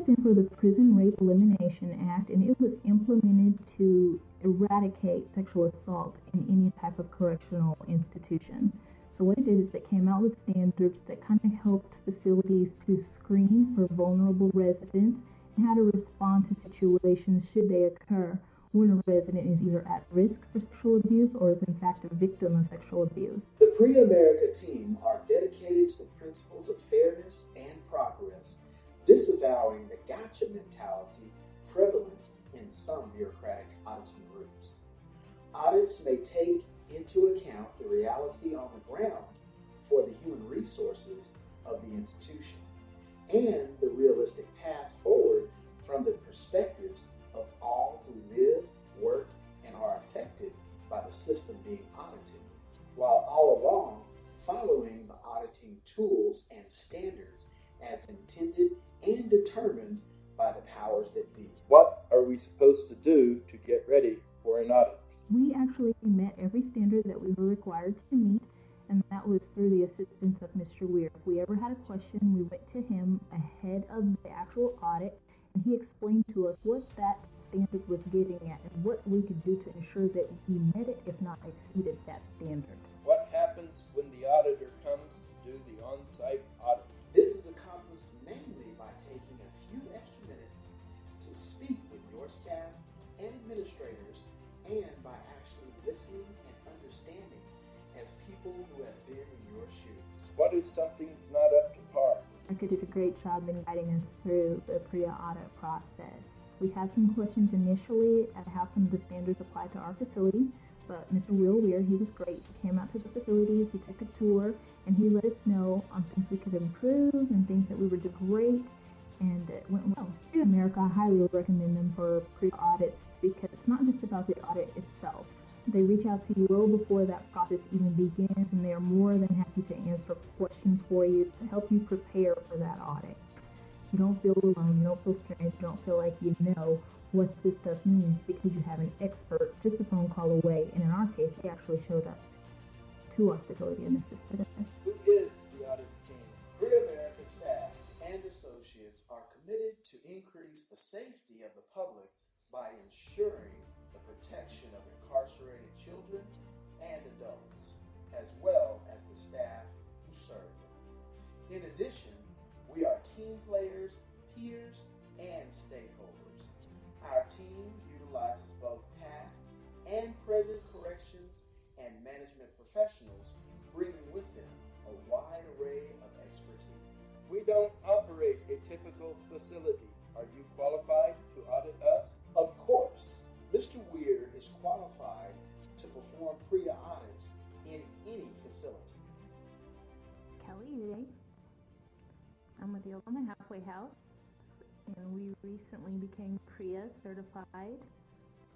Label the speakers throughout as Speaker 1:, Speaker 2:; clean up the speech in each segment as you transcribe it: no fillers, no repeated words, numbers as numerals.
Speaker 1: stands for the Prison Rape Elimination Act, and it was implemented to eradicate sexual assault in any type of correctional institution. So what it did is it came out with standards that kind of helped facilities to screen for vulnerable residents and how to respond to situations should they occur when a resident is either at risk for sexual abuse or is in fact a victim of sexual abuse.
Speaker 2: The Prea America team are dedicated to the principles of fairness and progress, disavowing the gotcha mentality prevalent in some bureaucratic auditing groups. Audits may take into account the reality on the ground for the human resources of the institution and the realistic path forward from the perspectives of all who live, work, and are affected by the system being audited, while all along following the auditing tools and standards as intended and determined by the powers that be.
Speaker 3: What are we supposed to do to get ready for an audit?
Speaker 1: We actually met every standard that we were required to meet, and that was through the assistance of Mr. Weir. If we ever had a question, we went to him ahead of the actual audit, and he explained to us what that standard was getting at and what we could do to ensure that we met it, if not exceeded that standard.
Speaker 3: What happens when the auditor comes to do the on-site audit?
Speaker 2: This is accomplished mainly by taking a few extra minutes to speak with your staff and administrators, and by actually listening and understanding as people who have been in your shoes.
Speaker 3: What if something's not up to par?
Speaker 1: America did a great job in guiding us through the PREA audit process. We had some questions initially at how some of the standards apply to our facility, but Mr. Weir, he was great. He came out to the facilities, he took a tour, and he let us know on things we could improve and things that we were doing great, and it went well. Prea America, I highly recommend them for PREA audits because it's not just about the audit itself. They reach out to you well before that process even begins, and they are more than happy to answer questions for you to help you prepare for that audit. You don't feel alone, you don't feel strange, you don't feel like you know what this stuff means because you have an expert just a phone call away. And in our case, they actually showed up to our facility and assisted us.
Speaker 3: Who is the audit team?
Speaker 2: Prea America staff and associates are committed to increase the safety of the public by ensuring the protection of incarcerated children and adults, as well as the staff who serve them. In addition, we are team players, peers, and stakeholders. Our team utilizes both past and present corrections and management professionals, bringing with them a wide array of expertise.
Speaker 3: We don't operate a typical facility. Are you qualified to audit us?
Speaker 2: Of course, Mr. Weir is qualified to perform PREA audits in any facility.
Speaker 1: Kelly, today I'm with the Oklahoma Halfway House, and we recently became PREA certified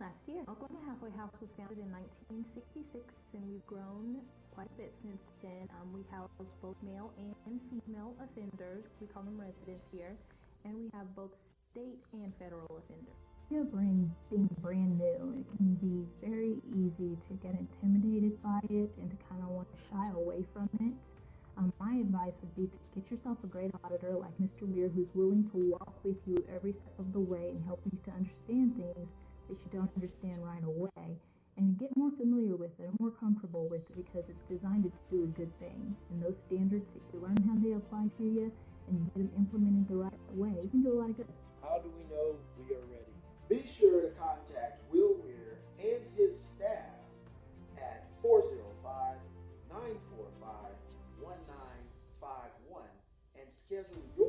Speaker 1: last year. Oklahoma Halfway House was founded in 1966, and we've grown quite a bit since then. We house both male and female offenders. We call them residents here, and we have both state and federal offenders. Being brand new, it can be very easy to get intimidated by it and to kind of want to shy away from it. My advice would be to get yourself a great auditor like Mr. Weir, who's willing to walk with you every step of the way and help you to understand things that you don't understand right away, and get more familiar with it and more comfortable with it, because it's designed to do a good thing. And those standards, if you learn how they apply to you and you get them implemented the right way, you can do a lot of good.
Speaker 3: How do we know we are ready?
Speaker 2: Be sure to contact Will Weir and his staff at 405-945-1951 and schedule your